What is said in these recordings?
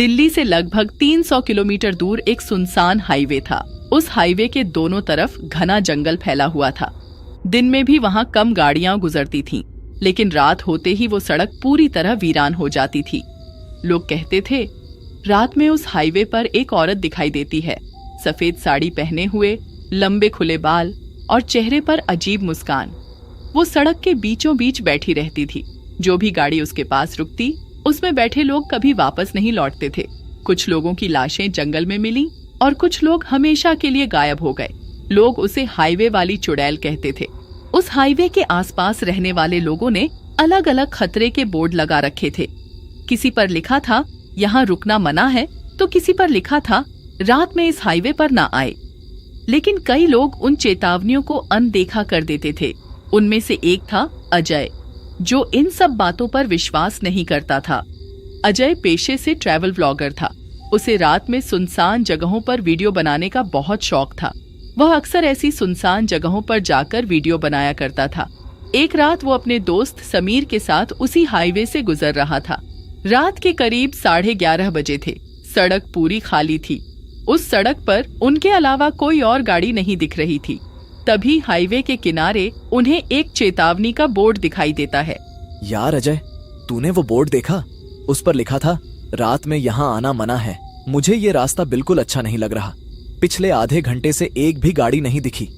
दिल्ली से लगभग 300 किलोमीटर दूर एक सुनसान हाईवे था। उस हाईवे के दोनों तरफ घना जंगल फैला हुआ था। दिन में भी वहां कम गाड़ियां गुजरती थीं, लेकिन रात होते ही वो सड़क पूरी तरह वीरान हो जाती थी। लोग कहते थे, रात में उस हाईवे पर एक औरत दिखाई देती है, सफेद साड़ी पहने हुए, लंबे खुले बाल और चेहरे पर अजीब मुस्कान। वो सड़क के बीचों बीच बैठी रहती थी। जो भी गाड़ी उसके पास रुकती, उसमें बैठे लोग कभी वापस नहीं लौटते थे। कुछ लोगों की लाशें जंगल में मिली और कुछ लोग हमेशा के लिए गायब हो गए। लोग उसे हाईवे वाली चुड़ैल कहते थे। उस हाईवे के आसपास रहने वाले लोगों ने अलग अलग खतरे के बोर्ड लगा रखे थे। किसी पर लिखा था, यहाँ रुकना मना है, तो किसी पर लिखा था, रात में इस हाईवे पर ना आए। लेकिन कई लोग उन चेतावनियों को अनदेखा कर देते थे। उनमें से एक था अजय, जो इन सब बातों पर विश्वास नहीं करता था। अजय पेशे से ट्रैवल व्लॉगर था। उसे रात में सुनसान जगहों पर वीडियो बनाने का बहुत शौक था। वह अक्सर ऐसी सुनसान जगहों पर जाकर वीडियो बनाया करता था। एक रात वो अपने दोस्त समीर के साथ उसी हाईवे से गुजर रहा था। रात के करीब 11:30 बजे थे। सड़क पूरी खाली थी। उस सड़क पर उनके अलावा कोई और गाड़ी नहीं दिख रही थी। तभी हाईवे के किनारे उन्हें एक चेतावनी का बोर्ड दिखाई देता है। यार अजय, तूने वो बोर्ड देखा? उस पर लिखा था, रात में यहाँ आना मना है। मुझे ये रास्ता बिल्कुल अच्छा नहीं लग रहा। पिछले आधे घंटे से एक भी गाड़ी नहीं दिखी।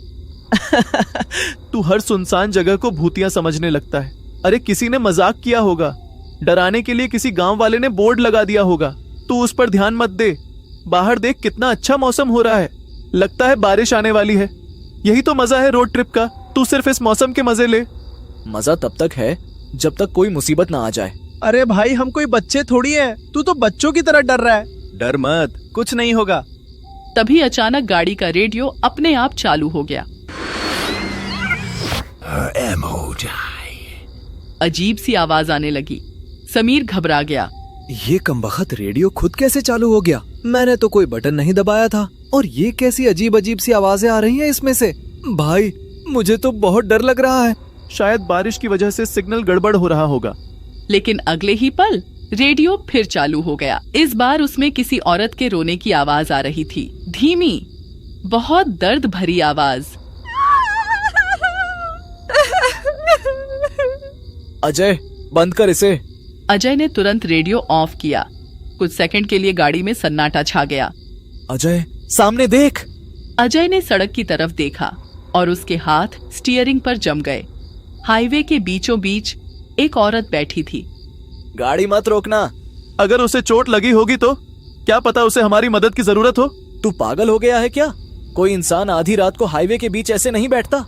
तू हर सुनसान जगह को भूतिया समझने लगता है। अरे किसी ने मजाक किया होगा। डराने के लिए किसी गांव वाले ने बोर्ड लगा दिया होगा। तू उस पर ध्यान मत दे। बाहर देख, कितना अच्छा मौसम हो रहा है। लगता है बारिश आने वाली है। यही तो मजा है रोड ट्रिप का। तू सिर्फ इस मौसम के मजे ले। मजा तब तक है जब तक कोई मुसीबत ना आ जाए। अरे भाई, हम कोई बच्चे थोड़ी है। तू तो बच्चों की तरह डर रहा है। डर मत, कुछ नहीं होगा। तभी अचानक गाड़ी का रेडियो अपने आप चालू हो गया। अजीब सी आवाज आने लगी। समीर घबरा गया। ये कमबख्त रेडियो खुद कैसे चालू हो गया? मैंने तो कोई बटन नहीं दबाया था। और ये कैसी अजीब अजीब सी आवाजें आ रही हैं इसमें से? भाई, मुझे तो बहुत डर लग रहा है। शायद बारिश की वजह से सिग्नल गड़बड़ हो रहा होगा। लेकिन अगले ही पल रेडियो फिर चालू हो गया। इस बार उसमें किसी औरत के रोने की आवाज आ रही थी। धीमी, बहुत दर्द भरी आवाज। अजय, बंद कर इसे। अजय ने तुरंत रेडियो ऑफ किया। कुछ सेकंड के लिए गाड़ी में सन्नाटा छा गया। अजय, सामने देख। अजय ने सड़क की तरफ देखा और उसके हाथ स्टीयरिंग पर जम गए। हाईवे के बीचों बीच एक औरत बैठी थी। गाड़ी मत रोकना। अगर उसे चोट लगी होगी तो? क्या पता उसे हमारी मदद की जरूरत हो। तू पागल हो गया है क्या? कोई इंसान आधी रात को हाईवे के बीच ऐसे नहीं बैठता।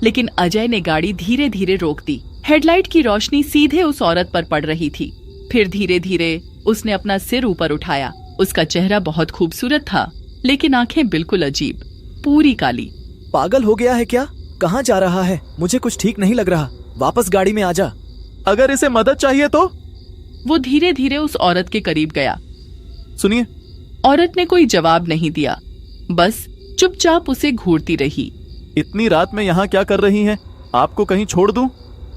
लेकिन अजय ने गाड़ी धीरे धीरे रोक दी। हेडलाइट की रोशनी सीधे उस औरत पर पड़ रही थी। फिर धीरे धीरे उसने अपना सिर ऊपर उठाया। उसका चेहरा बहुत खूबसूरत था, लेकिन आंखें बिल्कुल अजीब, पूरी काली। पागल हो गया है क्या? कहाँ जा रहा है? मुझे कुछ ठीक नहीं लग रहा। वापस गाड़ी में आ जा। अगर इसे मदद चाहिए तो? वो धीरे धीरे उस औरत के करीब गया। सुनिए। औरत ने कोई जवाब नहीं दिया, बस चुपचाप उसे घूरती रही। इतनी रात में यहाँ क्या कर रही हैं? आपको कहीं छोड़ दूं?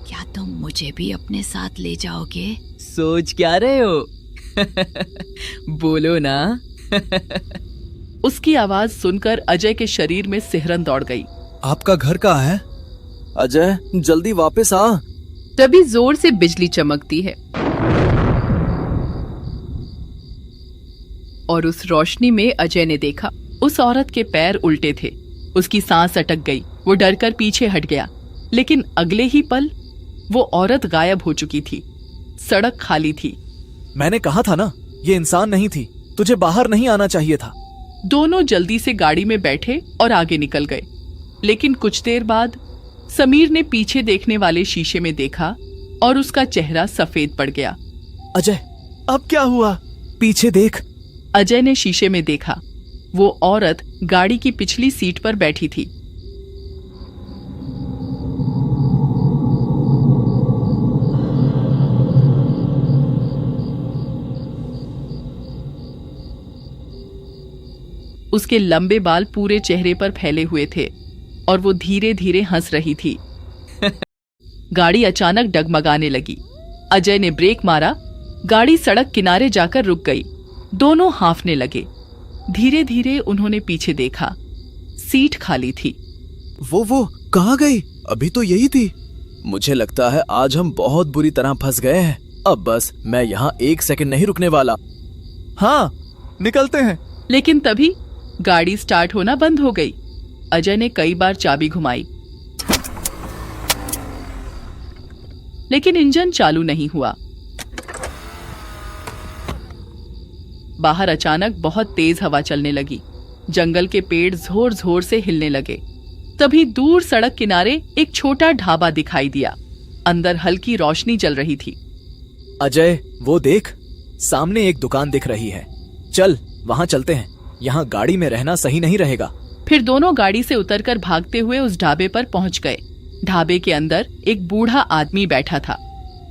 क्या तुम मुझे भी अपने साथ ले जाओगे? सोच क्या रहे हो? बोलो ना। उसकी आवाज सुनकर अजय के शरीर में सिहरन दौड़ गई। आपका घर कहाँ है? अजय, जल्दी वापस आ। तभी जोर से बिजली चमकती है और उस रोशनी में अजय ने देखा उस औरत के पैर उल्टे थे। उसकी सांस अटक गई। वो डरकर पीछे हट गया, लेकिन अगले ही पल वो औरत गायब हो चुकी थी। सड़क खाली थी। मैंने कहा था ना, ये इंसान नहीं थी। तुझे बाहर नहीं आना चाहिए था। दोनों जल्दी से गाड़ी में बैठे और आगे निकल गए। लेकिन कुछ देर बाद समीर ने पीछे देखने वाले शीशे में देखा और उसका चेहरा सफेद पड़ गया। अजय, अब क्या हुआ? पीछे देख। अजय ने शीशे में देखा। वो औरत गाड़ी की पिछली सीट पर बैठी थी। उसके लंबे बाल पूरे चेहरे पर फैले हुए थे और वो धीरे धीरे हंस रही थी। गाड़ी अचानक डगमगाने लगी। अजय ने ब्रेक मारा। गाड़ी सड़क किनारे जाकर रुक गई। दोनों हांफने लगे। धीरे धीरे उन्होंने पीछे देखा। सीट खाली थी। वो कहाँ गई? अभी तो यही थी। मुझे लगता है आज हम बहुत बुरी तरह फंस गए हैं। अब बस मैं यहाँ 1 सेकंड नहीं रुकने वाला। हाँ, निकलते हैं। लेकिन तभी गाड़ी स्टार्ट होना बंद हो गई। अजय ने कई बार चाबी घुमाई, लेकिन इंजन चालू नहीं हुआ। बाहर अचानक बहुत तेज हवा चलने लगी। जंगल के पेड़ जोर जोर से हिलने लगे। तभी दूर सड़क किनारे एक छोटा ढाबा दिखाई दिया। अंदर हल्की रोशनी जल रही थी। अजय, वो देख, सामने एक दुकान दिख रही है। चल वहां चलते हैं। यहाँ गाड़ी में रहना सही नहीं रहेगा। फिर दोनों गाड़ी से उतरकर भागते हुए उस ढाबे पर पहुंच गए। ढाबे के अंदर एक बूढ़ा आदमी बैठा था।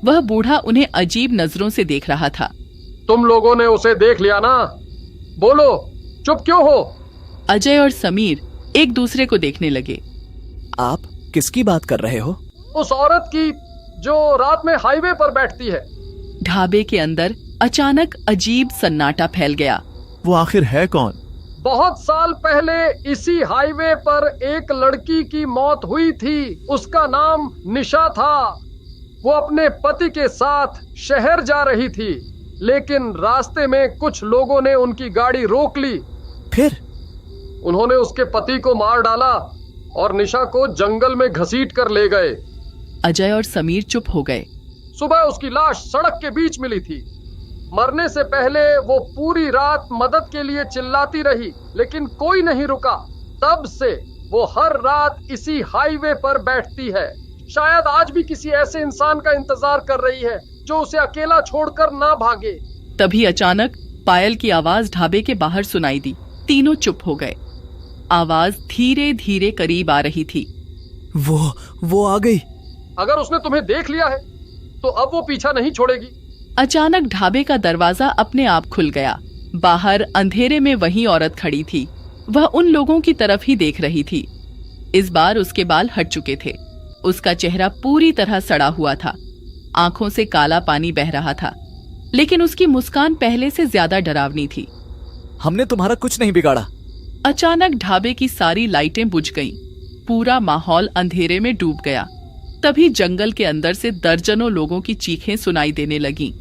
वह बूढ़ा उन्हें अजीब नजरों से देख रहा था। तुम लोगों ने उसे देख लिया ना? बोलो, चुप क्यों हो? अजय और समीर एक दूसरे को देखने लगे। आप किसकी बात कर रहे हो? उस औरत की जो रात में हाईवे पर बैठती है। ढाबे के अंदर अचानक अजीब सन्नाटा फैल गया। वो आखिर है कौन? बहुत साल पहले इसी हाईवे पर एक लड़की की मौत हुई थी। उसका नाम निशा था। वो अपने पति के साथ शहर जा रही थी, लेकिन रास्ते में कुछ लोगों ने उनकी गाड़ी रोक ली। फिर उन्होंने उसके पति को मार डाला और निशा को जंगल में घसीट कर ले गए। अजय और समीर चुप हो गए। सुबह उसकी लाश सड़क के बीच मिली थी। मरने से पहले वो पूरी रात मदद के लिए चिल्लाती रही, लेकिन कोई नहीं रुका। तब से वो हर रात इसी हाईवे पर बैठती है। शायद आज भी किसी ऐसे इंसान का इंतजार कर रही है जो उसे अकेला छोड़कर ना भागे। तभी अचानक पायल की आवाज ढाबे के बाहर सुनाई दी। तीनों चुप हो गए। आवाज धीरे धीरे करीब आ रही थी। वो आ गई। अगर उसने तुम्हें देख लिया है तो अब वो पीछा नहीं छोड़ेगी। अचानक ढाबे का दरवाजा अपने आप खुल गया। बाहर अंधेरे में वही औरत खड़ी थी। वह उन लोगों की तरफ ही देख रही थी। इस बार उसके बाल हट चुके थे। उसका चेहरा पूरी तरह सड़ा हुआ था। आंखों से काला पानी बह रहा था, लेकिन उसकी मुस्कान पहले से ज्यादा डरावनी थी। हमने तुम्हारा कुछ नहीं बिगाड़ा। अचानक ढाबे की सारी लाइटें बुझ गईं। पूरा माहौल अंधेरे में डूब गया। तभी जंगल के अंदर से दर्जनों लोगों की चीखें सुनाई देने लगीं।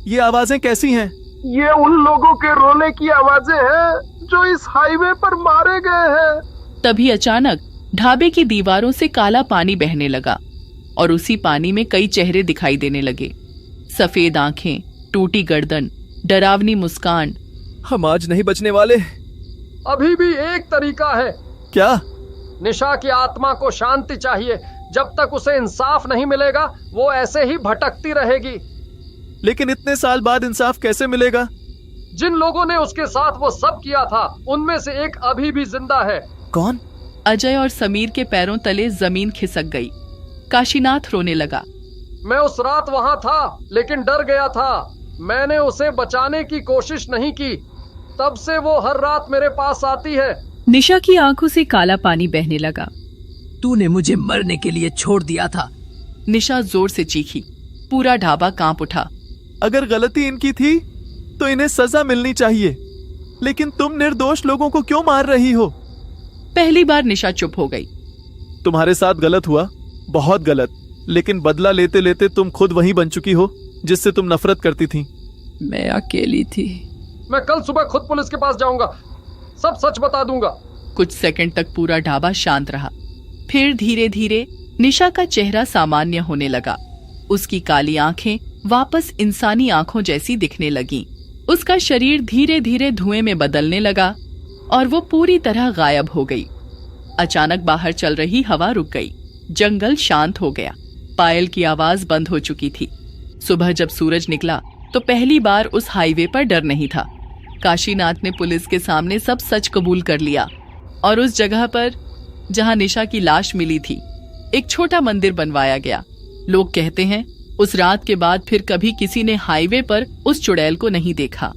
ये आवाजें कैसी हैं? ये उन लोगों के रोने की आवाजें हैं जो इस हाईवे पर मारे गए हैं। तभी अचानक ढाबे की दीवारों से काला पानी बहने लगा और उसी पानी में कई चेहरे दिखाई देने लगे। सफेद आंखें, टूटी गर्दन, डरावनी मुस्कान। हम आज नहीं बचने वाले। अभी भी एक तरीका है। क्या? निशा की आत्मा को शांति चाहिए। जब तक उसे इंसाफ नहीं मिलेगा वो ऐसे ही भटकती रहेगी। लेकिन इतने साल बाद इंसाफ कैसे मिलेगा? जिन लोगों ने उसके साथ वो सब किया था उनमें से एक अभी भी जिंदा है। कौन? अजय और समीर के पैरों तले जमीन खिसक गई। काशीनाथ रोने लगा। मैं उस रात वहां था, लेकिन डर गया था। मैंने उसे बचाने की कोशिश नहीं की। तब से वो हर रात मेरे पास आती है। निशा की आंखों से काला पानी बहने लगा। तूने मुझे मरने के लिए छोड़ दिया था। निशा जोर से चीखी। पूरा ढाबा कांप उठा। अगर गलती इनकी थी तो इन्हें सजा मिलनी चाहिए, लेकिन तुम निर्दोष लोगों को क्यों मार रही हो? पहली बार निशा चुप हो गई। तुम्हारे साथ गलत हुआ, बहुत गलत, लेकिन बदला लेते लेते तुम खुद वही बन चुकी हो जिससे तुम नफरत करती थी। मैं अकेली थी। मैं कल सुबह खुद पुलिस के पास जाऊंगा, सब सच बता दूंगा। कुछ सेकंड तक पूरा ढाबा शांत रहा। फिर धीरे धीरे निशा का चेहरा सामान्य होने लगा। उसकी काली आंखें वापस इंसानी आंखों जैसी दिखने लगीं। उसका शरीर धीरे धीरे धुएं में बदलने लगा और वो पूरी तरह गायब हो गई। अचानक बाहर चल रही हवा रुक गई। जंगल शांत हो गया। पायल की आवाज बंद हो चुकी थी। सुबह जब सूरज निकला तो पहली बार उस हाईवे पर डर नहीं था। काशीनाथ ने पुलिस के सामने सब सच कबूल कर लिया और उस जगह पर जहां निशा की लाश मिली थी एक छोटा मंदिर बनवाया गया। लोग कहते हैं उस रात के बाद फिर कभी किसी ने हाईवे पर उस चुड़ैल को नहीं देखा।